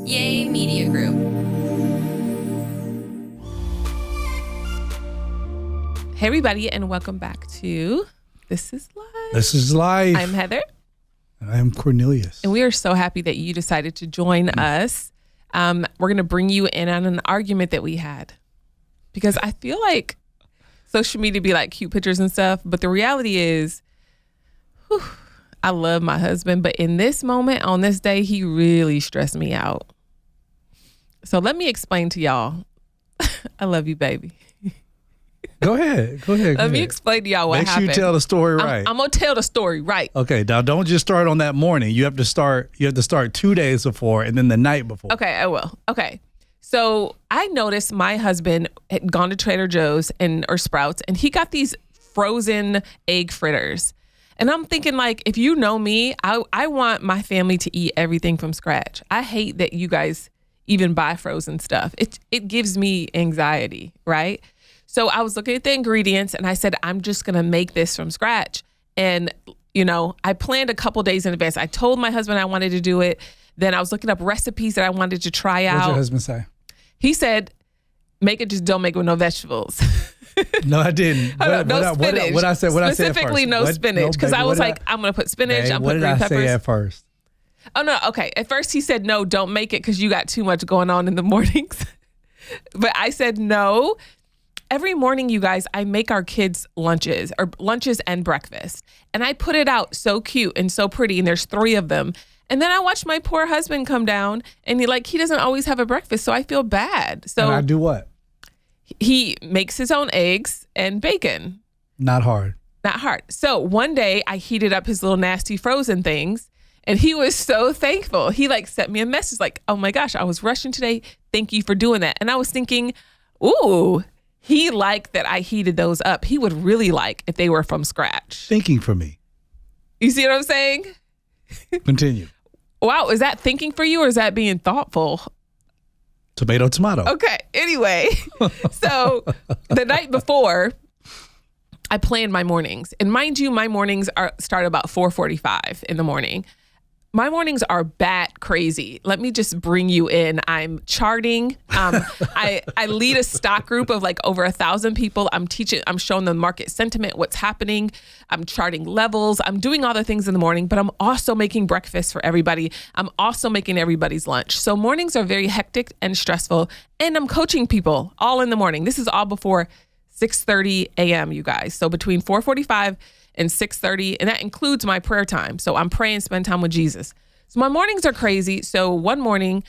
Yay Media Group. Hey everybody, and welcome back to This is Life. This is Life. I'm Heather. And I'm Cornelius. And we are so happy that you decided to join us. We're going to bring you in on an argument that we had. Because I feel like social media be like cute pictures and stuff, but the reality is, I love my husband, but in this moment, on this day, he really stressed me out. So let me explain to y'all. I love you, baby. Go ahead. Let me explain to y'all what happened. Make sure you tell the story right. I'm going to tell the story right. Okay, now don't just start on that morning. You have to start 2 days before and then the night before. Okay, I will. Okay. So I noticed my husband had gone to Trader Joe's or Sprouts, and he got these frozen egg fritters. And I'm thinking, like, if you know me, I want my family to eat everything from scratch. I hate that you guys even buy frozen stuff. It gives me anxiety, right? So I was looking at the ingredients and I said, I'm just going to make this from scratch. And, I planned a couple days in advance. I told my husband I wanted to do it. Then I was looking up recipes that I wanted to try out. What did your husband say? He said, make it, just don't make it with no vegetables. No, I didn't. No spinach. What I said Specifically, first? no spinach. Because I was like, I'm going to put spinach. I'm putting green peppers. What did I say at first? Oh, no. Okay. At first he said, no, don't make it because you got too much going on in the mornings. But I said, no. Every morning, you guys, I make our kids lunches and breakfast. And I put it out so cute and so pretty. And there's 3 of them. And then I watch my poor husband come down and he doesn't always have a breakfast. So I feel bad. So and I do what? He makes his own eggs and bacon. Not hard. So one day I heated up his little nasty frozen things and he was so thankful. He sent me a message like, oh my gosh, I was rushing today. Thank you for doing that. And I was thinking, ooh, he liked that I heated those up. He would really like if they were from scratch. Thinking for me. You see what I'm saying? Continue. Wow. Is that thinking for you or is that being thoughtful? Tomato. Okay. Anyway, so the night before, I planned my mornings. And mind you, my mornings start about 4:45 in the morning. My mornings are bat crazy. Let me just bring you in. I'm charting. I lead a stock group of over 1,000 people. I'm showing them market sentiment, what's happening. I'm charting levels. I'm doing all the things in the morning, but I'm also making breakfast for everybody. I'm also making everybody's lunch. So mornings are very hectic and stressful. And I'm coaching people all in the morning. This is all before 6:30 a.m., you guys. So between 4:45 and 6:30, and that includes my prayer time. So I'm praying, spend time with Jesus. So my mornings are crazy. So one morning,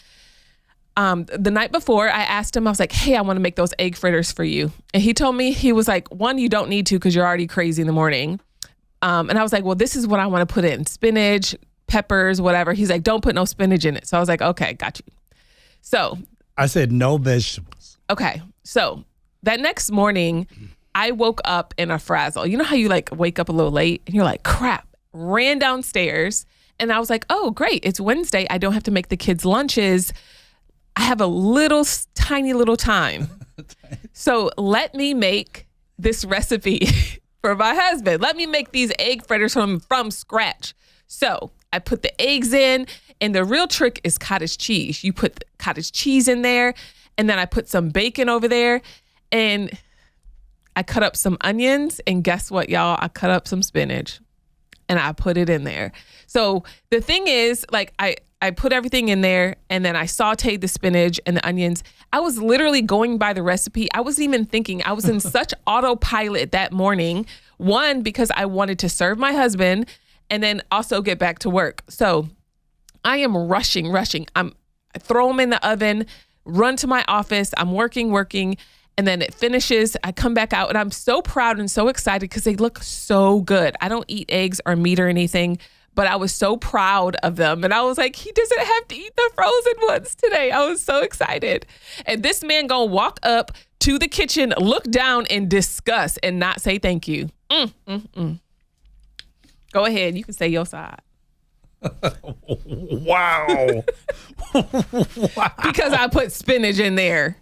the night before, I asked him, I was like, hey, I want to make those egg fritters for you. And he told me, he was like, 1, you don't need to because you're already crazy in the morning. And I was like, well, this is what I want to put in: spinach, peppers, whatever. He's like, don't put no spinach in it. So I was like, okay, got you. So I said no vegetables. Okay. So that next morning, I woke up in a frazzle. You know how you wake up a little late and you're like, crap, ran downstairs. And I was like, oh, great. It's Wednesday. I don't have to make the kids lunches. I have a tiny little time. So let me make this recipe for my husband. Let me make these egg fritters from scratch. So I put the eggs in, and the real trick is cottage cheese. You put cottage cheese in there, and then I put some bacon over there, and I cut up some onions, and guess what, y'all? I cut up some spinach and I put it in there. So the thing is, I put everything in there and then I sauteed the spinach and the onions. I was literally going by the recipe. I wasn't even thinking. I was in such autopilot that morning. 1, because I wanted to serve my husband and then also get back to work. So I am rushing. I throw them in the oven, run to my office. I'm working. And then it finishes. I come back out and I'm so proud and so excited because they look so good. I don't eat eggs or meat or anything, but I was so proud of them. And I was like, he doesn't have to eat the frozen ones today. I was so excited. And this man gonna walk up to the kitchen, look down in disgust and not say thank you. Go ahead. You can say your side. Wow. Because I put spinach in there.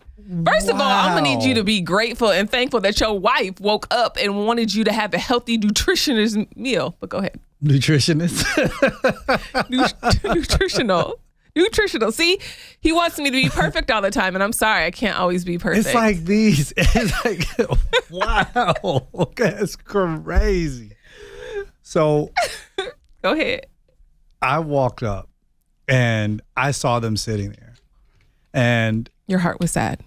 First of all, I'm going to need you to be grateful and thankful that your wife woke up and wanted you to have a healthy, nutritionist meal. But go ahead. Nutritionist? Nutritional. Nutritional. See, he wants me to be perfect all the time, and I'm sorry, I can't always be perfect. It's like these. It's like, wow, that's crazy. So, go ahead. I walked up, and I saw them sitting there, and your heart was sad.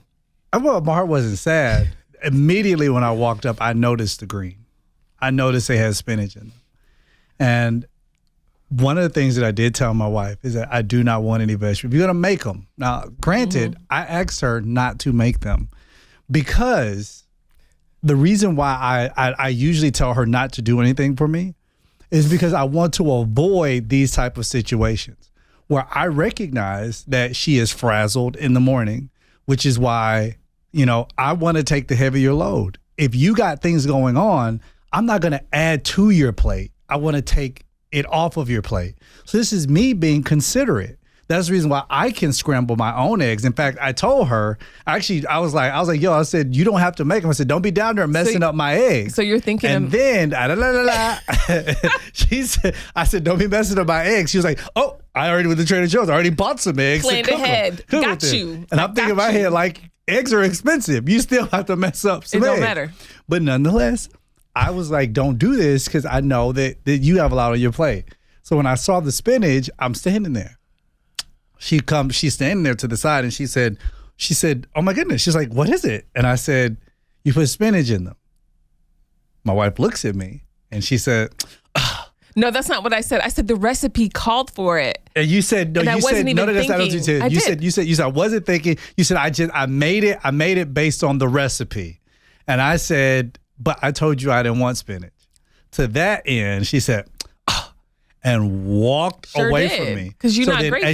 Well, my heart wasn't sad. Immediately when I walked up, I noticed the green. I noticed they had spinach in them, and one of the things that I did tell my wife is that I do not want any vegetables. You're going to make them. Now, granted, I asked her not to make them because the reason why I usually tell her not to do anything for me is because I want to avoid these type of situations where I recognize that she is frazzled in the morning, which is why, I want to take the heavier load. If you got things going on, I'm not going to add to your plate. I want to take it off of your plate. So this is me being considerate. That's the reason why I can scramble my own eggs. In fact, I told her, I was like, yo, I said, you don't have to make them. I said, don't be down there messing up my eggs. So you're thinking and then, she said, I said, don't be messing up my eggs. She was like, oh, I already went to Trader Joe's. I already bought some eggs. Planned ahead. Got you. And I'm thinking in my head, like, eggs are expensive. You still have to mess up some eggs. It don't matter. But nonetheless, I was like, don't do this because I know that you have a lot on your plate. So when I saw the spinach, I'm standing there. She's standing there to the side and she said, oh my goodness. She's like, what is it? And I said, you put spinach in them. My wife looks at me and she said, no, that's not what I said. I said the recipe called for it. And you said, no, you said, no, that's not what you said. You said, I wasn't thinking. You said, I made it based on the recipe. And I said, but I told you I didn't want spinach. To that end, she said, and walked away from me. Because you're not grateful.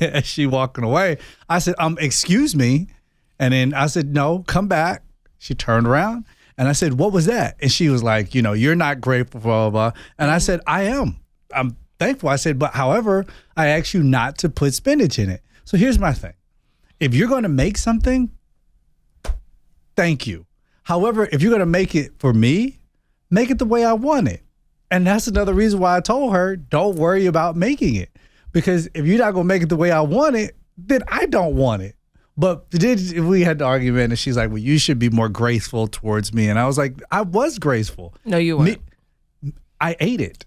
As she's walking away, I said, excuse me. And then I said, no, come back. She turned around and I said, what was that? And she was like, you're not grateful, blah, blah, blah. And I said, I am. I'm thankful. I said, but however, I asked you not to put spinach in it. So here's my thing. If you're going to make something, thank you. However, if you're going to make it for me, make it the way I want it. And that's another reason why I told her, don't worry about making it. Because if you're not going to make it the way I want it, then I don't want it. But we had the argument and she's like, well, you should be more graceful towards me. And I was like, I was graceful. No, you weren't. I ate it.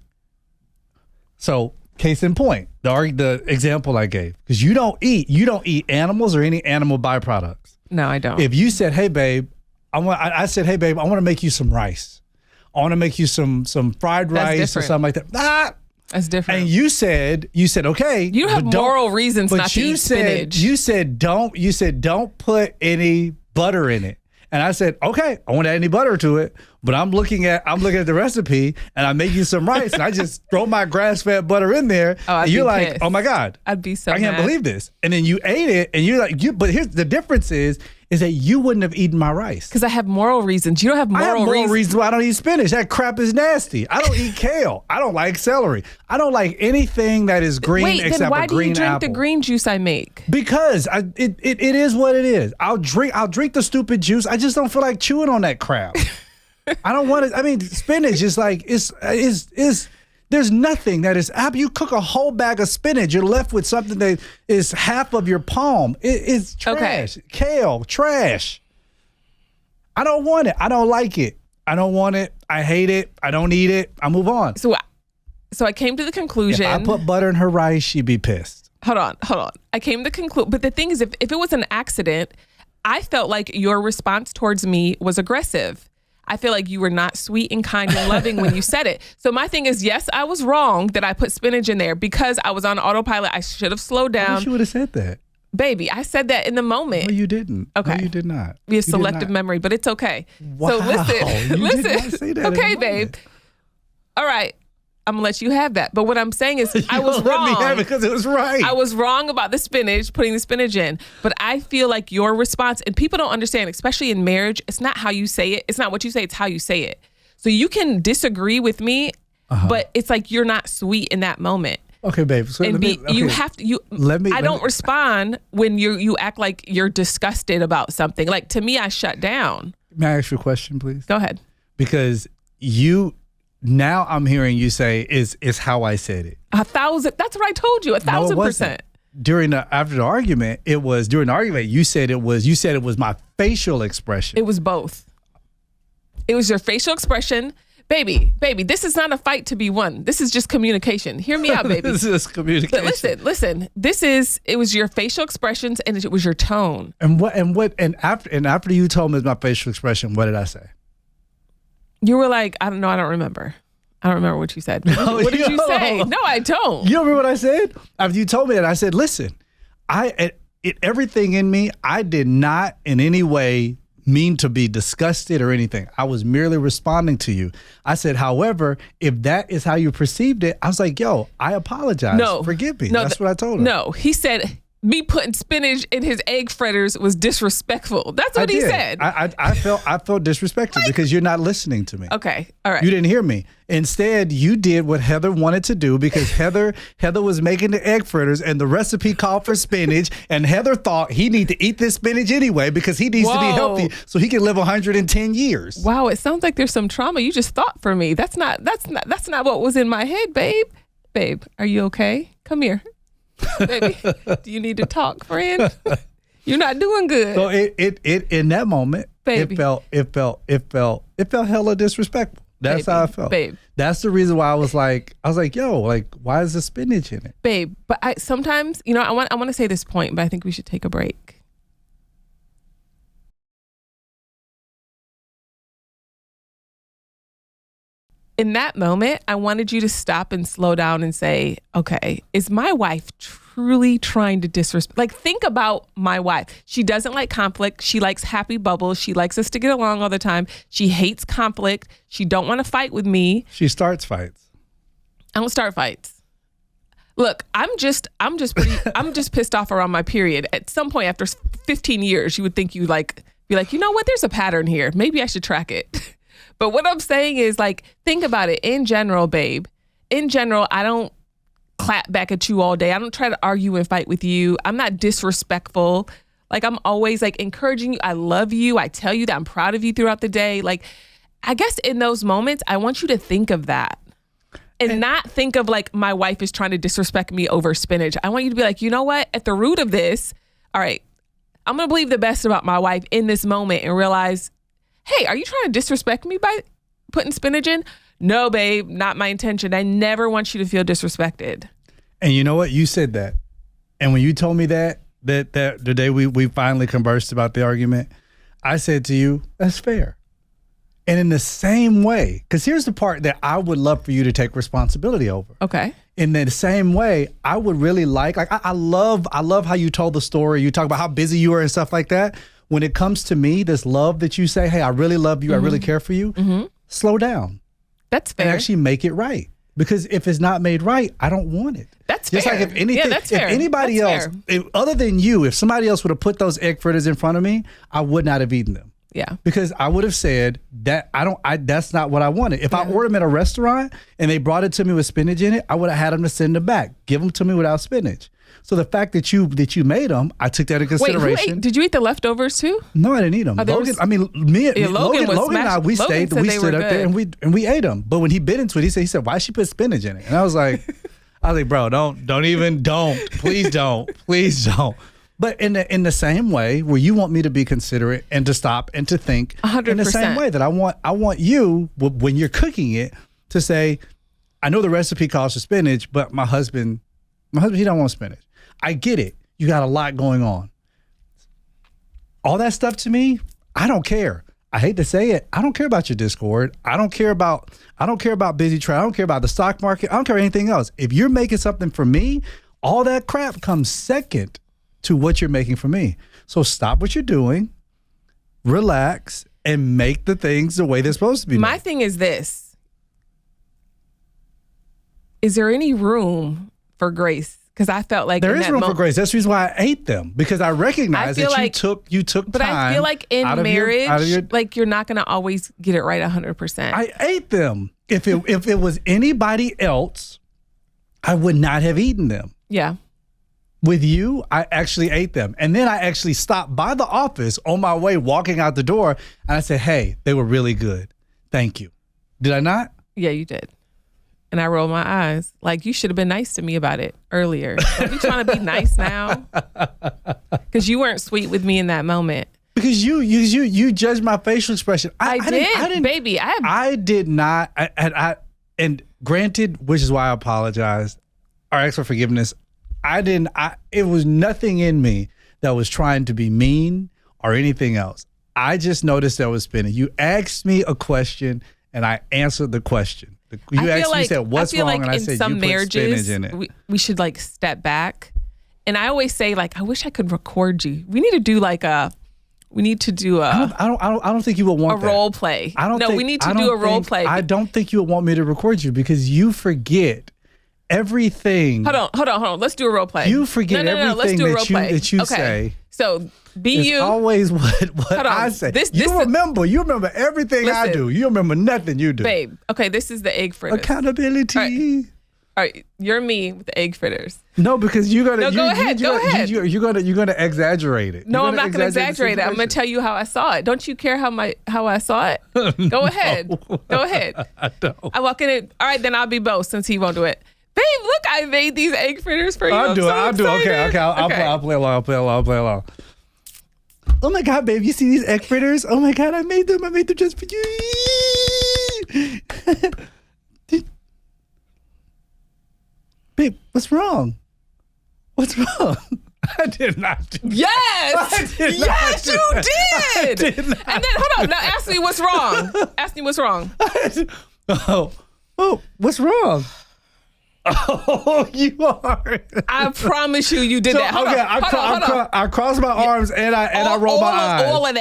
So case in point, the example I gave, because you don't eat animals or any animal byproducts. No, I don't. If you said, hey, babe, I said, hey, babe, I want to make you some rice. I want to make you some fried rice or something like that. That's different. And you said, okay. You have moral reasons not to eat spinach. You said don't put any butter in it. And I said, okay, I won't add any butter to it, but I'm looking at the recipe and I make you some rice and I just throw my grass-fed butter in there. Oh, and you're like, oh my God. I'd be so I can't mad. believe this. And then you ate it and you're like, but here's the difference is that you wouldn't have eaten my rice. Because I have moral reasons. You don't have moral reasons why I don't eat spinach. That crap is nasty. I don't eat kale. I don't like celery. I don't like anything that is green except a green apple. Then why do you drink the green juice I make? Because it is what it is. I'll drink the stupid juice. I just don't feel like chewing on that crap. I don't want it. I mean, spinach is like there's nothing that is apple. You cook a whole bag of spinach, you're left with something that is half of your palm. It's trash. Okay. Kale, trash. I don't want it. I don't like it. I don't want it. I hate it. I don't eat it. I move on. So I came to the conclusion. If I put butter in her rice, she'd be pissed. Hold on. I came to the conclusion. But the thing is, if it was an accident, I felt like your response towards me was aggressive. I feel like you were not sweet and kind and loving when you said it. So my thing is, yes, I was wrong that I put spinach in there because I was on autopilot. I should have slowed down. I wish you would have said that. Baby, I said that in the moment. No, you didn't. Okay. No, you did not. We have selective memory, but it's okay. Wow. So listen. You did not say that okay, babe. All right. I'm gonna let you have that. But what I'm saying is I was wrong. Let me have it because it was right. I was wrong about the spinach, putting the spinach in. But I feel like your response, and people don't understand, especially in marriage, it's not how you say it. It's not what you say, it's how you say it. So you can disagree with me, but it's like you're not sweet in that moment. Okay, babe. So you have to. I don't respond when you act like you're disgusted about something. Like to me, I shut down. May I ask you a question, please? Go ahead. Because now I'm hearing you say is how I said it. 1,000. That's what I told you. 1,000%. after the argument, you said it was my facial expression. It was both. It was your facial expression. Baby, this is not a fight to be won. This is just communication. Hear me out, baby. This is communication. But listen. It was your facial expressions and it was your tone. And after you told me my facial expression, what did I say? You were like, I don't know, I don't remember. I don't remember what you said. What did you say? No, I don't. You don't remember what I said? After you told me that, I said, listen, everything in me, I did not in any way mean to be disgusted or anything. I was merely responding to you. I said, however, if that is how you perceived it, I was like, yo, I apologize. No. Forgive me. No, that's what I told him. No, he said me putting spinach in his egg fritters was disrespectful. That's what he said. I felt disrespected because you're not listening to me. Okay. All right. You didn't hear me. Instead, you did what Heather wanted to do because Heather was making the egg fritters and the recipe called for spinach, and Heather thought he need to eat this spinach anyway because he needs to be healthy so he can live 110 years. Wow, it sounds like there's some trauma you just thought for me. That's not what was in my head, babe. Babe, are you okay? Come here. Baby, do you need to talk, friend? You're not doing good. So it in that moment, baby, it felt hella disrespectful. That's how I felt. Babe. That's the reason why I was like, yo, like, why is the spinach in it? Babe, but I sometimes, I want to say this point, but I think we should take a break. In that moment, I wanted you to stop and slow down and say, okay, is my wife truly trying to disrespect? Like, think about my wife. She doesn't like conflict. She likes happy bubbles. She likes us to get along all the time. She hates conflict. She don't want to fight with me. She starts fights. I don't start fights. Look, I'm just pissed off around my period. At some point after 15 years, you would think be like, you know what? There's a pattern here. Maybe I should track it. But what I'm saying is, like, think about it in general, babe. In general, I don't clap back at you all day. I don't try to argue and fight with you. I'm not disrespectful. Like, I'm always like encouraging you. I love you. I tell you that I'm proud of you throughout the day. Like, I guess in those moments, I want you to think of that and not think of like my wife is trying to disrespect me over spinach. I want you to be like, you know what? At the root of this, all right, I'm going to believe the best about my wife in this moment and realize, hey, are you trying to disrespect me by putting spinach in? No, babe, not my intention. I never want you to feel disrespected. And you know what? You said that. And when you told me that the day we finally conversed about the argument, I said to you, that's fair. And in the same way, because here's the part that I would love for you to take responsibility over. Okay. In the same way, I would really like I love how you told the story. You talk about how busy you are and stuff like that. When it comes to me, this love that you say, hey, I really love you, I really care for you, slow down. That's fair. And actually make it right. Because if it's not made right, I don't want it. That's just fair. Like if anything, that's fair. If anybody else, other than you, if somebody else would have put those egg fritters in front of me, I would not have eaten them. Yeah. Because I would have said that that's not what I wanted. If I ordered them at a restaurant and they brought it to me with spinach in it, I would have had them to send them back. Give them to me without spinach. So the fact that you made them, I took that into consideration. Wait, did you eat the leftovers too? No, I didn't eat them. Logan and I, we stayed up there and we ate them. But when he bit into it, he said, why she put spinach in it? And I was like, bro, don't, please don't. But in the same way where you want me to be considerate and to stop and to think 100%. In the same way that I want you, when you're cooking it, to say, I know the recipe calls for spinach, but my husband, he don't want spinach. I get it. You got a lot going on. All that stuff to me, I don't care. I hate to say it. I don't care about your Discord. I don't care about busy trade. I don't care about the stock market. I don't care anything else. If you're making something for me, all that crap comes second to what you're making for me. So stop what you're doing, relax, and make the things the way they're supposed to be. My thing is this. Is there any room for grace? Because I felt like there is room for grace. That's the reason why I ate them, because I recognize that you took but time. But I feel like in marriage, like you're not going to always get it right 100%. I ate them. If it was anybody else, I would not have eaten them. Yeah. With you, I actually ate them. And then I actually stopped by the office on my way walking out the door, and I said, hey, they were really good. Thank you. Did I not? Yeah, you did. And I roll my eyes. Like, you should have been nice to me about it earlier. Are you trying to be nice now? Because you weren't sweet with me in that moment. Because you judged my facial expression. I didn't, baby. I did not. And granted, which is why I apologized or asked for forgiveness. It was nothing in me that was trying to be mean or anything else. I just noticed that was spinning. You asked me a question and I answered the question. You said, what's wrong? And I said, you put spinach in it. We should like step back. And I always say, like, I wish I could record you. We need to do I don't think you would want a role play. We need to do a role play. I don't think you would want me to record you because you forget everything. Hold on. Let's do a role play. You forget everything that you say. So be it's you. Always what I say. You remember everything I do. You remember nothing you do. Babe, okay, this is the egg fritters. Accountability. All right, you're me with the egg fritters. No, because you're gonna. No, go ahead. You're gonna exaggerate it. No, I'm not gonna exaggerate it. I'm gonna tell you how I saw it. Don't you care how I saw it? Go ahead. Go ahead. I don't. I walk in. All right, then I'll be both since he won't do it. Babe, look, I made these egg fritters for you. I'll do it. Okay. I'll play along. Oh my God, babe, you see these egg fritters? Oh my God, I made them just for you. Babe, what's wrong? I did not do that. Yes! Yes, you did! And then, hold on, now ask me what's wrong. Oh, what's wrong? Oh, you are. I promise you did that. Hold on. I crossed my arms and I rolled my eyes. All of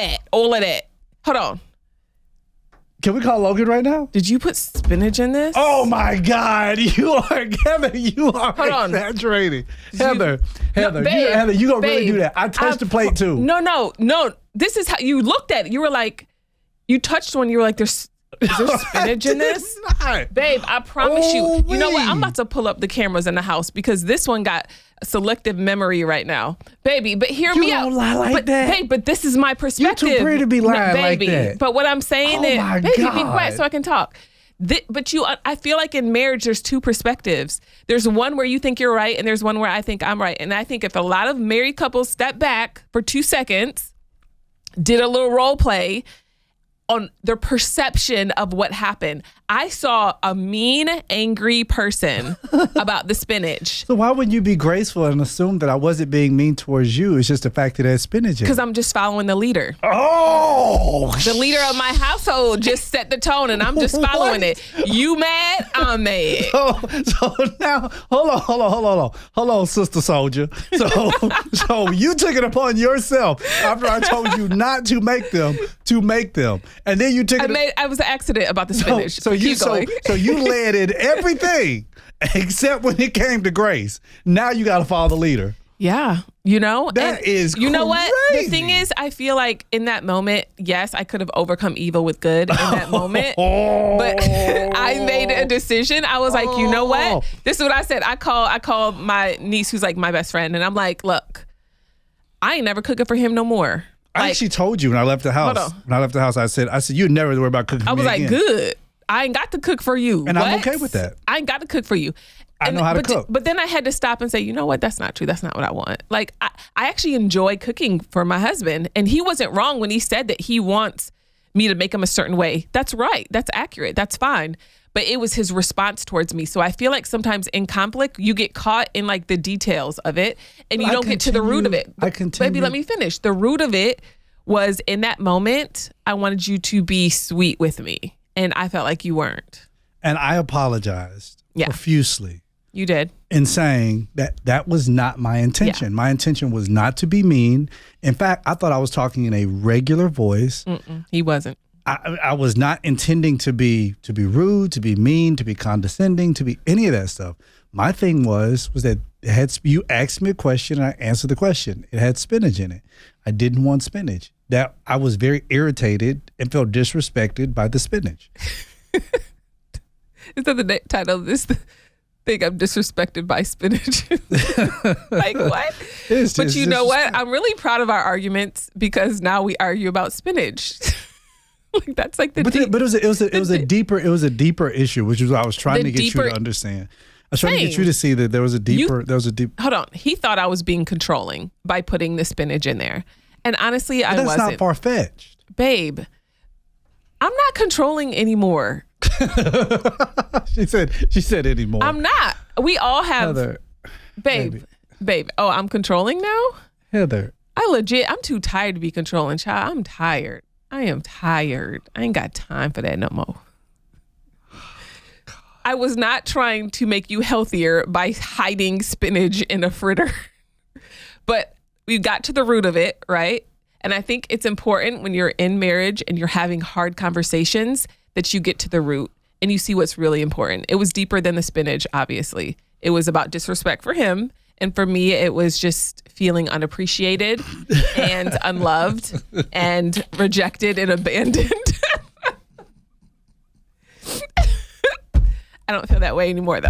that. Hold on. Can we call Logan right now? Did you put spinach in this? Oh my God, you are exaggerating. Heather, you gonna really do that? I touched the plate too. No. This is how you looked at it. You were like, you touched one. You were like, is there spinach in this? Not. Babe, I promise you. You know what? I'm about to pull up the cameras in the house because this one got selective memory right now. Baby, but hear me out. You don't lie like that. Babe, but this is my perspective. You're too pretty to be lying like that. But what I'm saying is, baby, be quiet so I can talk. I feel like in marriage, there's two perspectives. There's one where you think you're right and there's one where I think I'm right. And I think if a lot of married couples step back for 2 seconds, did a little role play on their perception of what happened. I saw a mean, angry person about the spinach. So why wouldn't you be graceful and assume that I wasn't being mean towards you? It's just the fact that there's spinach in it. Because I'm just following the leader. Oh! The leader of my household just set the tone and I'm just following it. You mad? I'm mad. So now, hold on, sister soldier. So you took it upon yourself after I told you not to make them, and then you took it. I was an accident about the spinach. So you led in everything except when it came to grace. Now you got to follow the leader. Yeah. That is you know crazy. what? The thing is, I feel like in that moment, yes, I could have overcome evil with good in that moment. But I made a decision. I was like, you know what? This is what I said. I called my niece, who's like my best friend, and I'm like, look, I ain't never cooking for him no more. I actually told you when I left the house. When I left the house, I said, you'd never worry about cooking for me again. I was like, good. I ain't got to cook for you. And I'm okay with that. I ain't got to cook for you. I know how to cook. But then I had to stop and say, you know what? That's not true. That's not what I want. Like, I actually enjoy cooking for my husband. And he wasn't wrong when he said that he wants me to make him a certain way. That's right. That's accurate. That's fine. But it was his response towards me. So I feel like sometimes in conflict, you get caught in like the details of it and you don't get to the root of it. Baby, let me finish. The root of it was in that moment, I wanted you to be sweet with me. And I felt like you weren't. And I apologized profusely. You did. In saying that was not my intention. Yeah. My intention was not to be mean. In fact, I thought I was talking in a regular voice. He wasn't. I was not intending to be rude, to be mean, to be condescending, to be any of that stuff. My thing was that you asked me a question and I answered the question. It had spinach in it. I didn't want spinach. That I was very irritated and felt disrespected by the spinach. Is that the title of this thing? I'm disrespected by spinach. Like what? But you know what? I'm really proud of our arguments because now we argue about spinach. Like that's like the but it was a deeper issue, which is what I was trying to get you to understand. I was trying to get you to see that there was a deep. Hold on. He thought I was being controlling by putting the spinach in there. And honestly, I wasn't. That's not far-fetched. Babe, I'm not controlling anymore. She said anymore. I'm not. We all have. Heather, babe. Oh, I'm controlling now? Heather. I'm too tired to be controlling, child. I'm tired. I am tired. I ain't got time for that no more. I was not trying to make you healthier by hiding spinach in a fritter. But we got to the root of it, right? And I think it's important when you're in marriage and you're having hard conversations that you get to the root and you see what's really important. It was deeper than the spinach, obviously. It was about disrespect for him. And for me, it was just feeling unappreciated and unloved and rejected and abandoned. I don't feel that way anymore, though.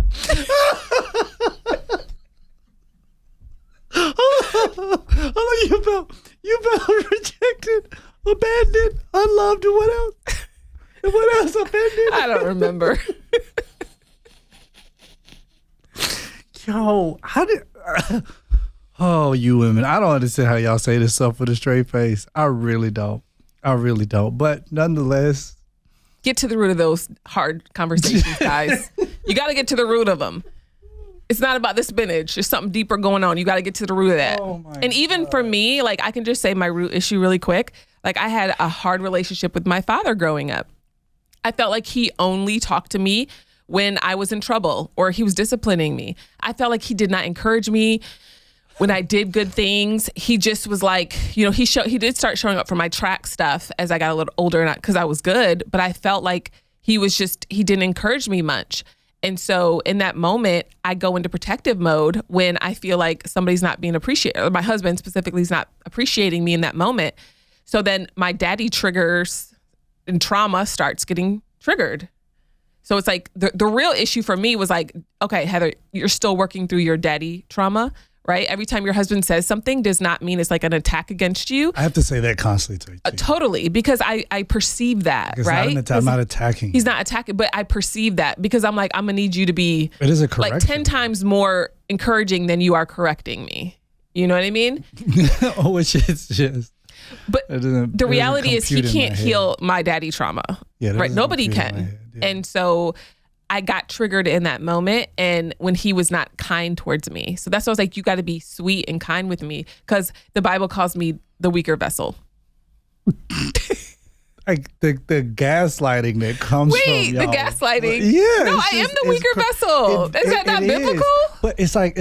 You felt rejected, abandoned, unloved, and what else? And what else? Offended? I don't remember. Yo, you women. I don't understand how y'all say this stuff with a straight face. I really don't. But nonetheless. Get to the root of those hard conversations, guys. You got to get to the root of them. It's not about the spinach. There's something deeper going on. You got to get to the root of that. And even for me, like I can just say my root issue really quick. Like I had a hard relationship with my father growing up. I felt like he only talked to me when I was in trouble or he was disciplining me. I felt like he did not encourage me when I did good things. He just was like, he did start showing up for my track stuff as I got a little older, not because I was good, but I felt like he didn't encourage me much. And so in that moment, I go into protective mode when I feel like somebody's not being appreciated, or my husband specifically is not appreciating me in that moment. So then my daddy triggers and trauma starts getting triggered. So it's like the real issue for me was like, okay, Heather, you're still working through your daddy trauma, right? Every time your husband says something does not mean it's like an attack against you. I have to say that constantly to you. Totally, because I perceive that, because right? I'm not attacking. He's not attacking, but I perceive that because I'm like, I'm going to need you to be it is a correction. Like 10 times more encouraging than you are correcting me. You know what I mean? Which is just... But the reality is he can't heal my daddy trauma, right? Nobody can. Yeah. And so I got triggered in that moment and when he was not kind towards me. So that's why I was like, you got to be sweet and kind with me because the Bible calls me the weaker vessel. Like the gaslighting that comes from y'all. The gaslighting. Yeah. No, I am the weaker vessel. Is that not biblical? But it's like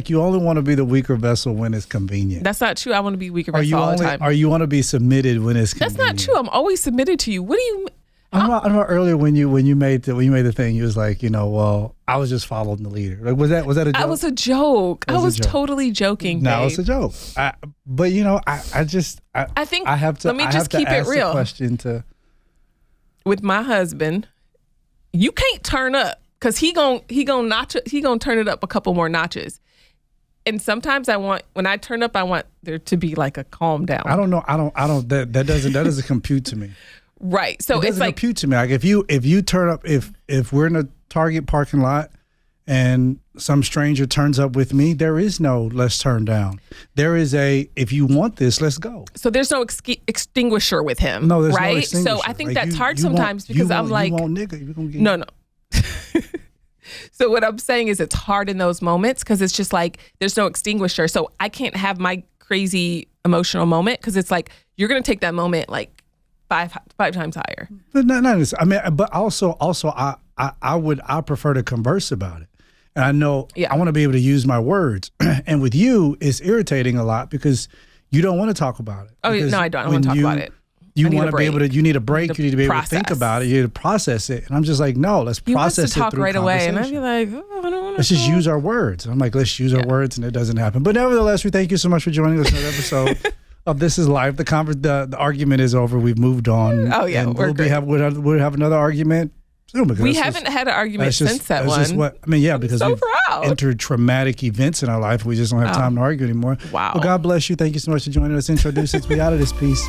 you only want to be the weaker vessel when it's convenient. That's not true. I want to be weaker vessel all the time. Or you want to be submitted when it's convenient. That's not true. I'm always submitted to you. What do you I remember earlier when you made the thing, you was like, well, I was just following the leader. Like, was that a joke? I was a joke. I was totally joking. No, it's a joke. I think I have to. Let me just keep it real. Question to with my husband, you can't turn up because he gonna turn it up a couple more notches. And sometimes when I turn up, I want there to be like a calm down. I don't know. That doesn't compute to me. Right. So it's like compute to me. Like if you turn up, if we're in a Target parking lot and some stranger turns up with me, there is no let's turn down. There is if you want this, let's go. So there's no extinguisher with him. No, there's right? no extinguisher. So I think that's hard sometimes because I'm like, you won't, nigga, you're gonna get no. So what I'm saying is it's hard in those moments because it's just like there's no extinguisher. So I can't have my crazy emotional moment because it's like you're gonna take that moment like five times higher. But not I mean, but also I prefer to converse about it. And I know I want to be able to use my words. And with you, it's irritating a lot because you don't want to talk about it. Oh, no, I don't. I want to talk about it. You want to be able to, you need a break. You need to be able to think about it. You need to process it. And I'm just like, no, let's process it through talk right away. And I'd be like, I don't want to. Let's just use our words. I'm like, let's use our words. And it doesn't happen. But nevertheless, we thank you so much for joining us in another episode of This Is Life. The argument is over. We've moved on. Oh, yeah. And we'll have another argument soon. We haven't had an argument since that one. Because we've entered traumatic events in our life. We just don't have time to argue anymore. Wow. Well, God bless you. Thank you so much for joining us. Introduce us. We out of this piece.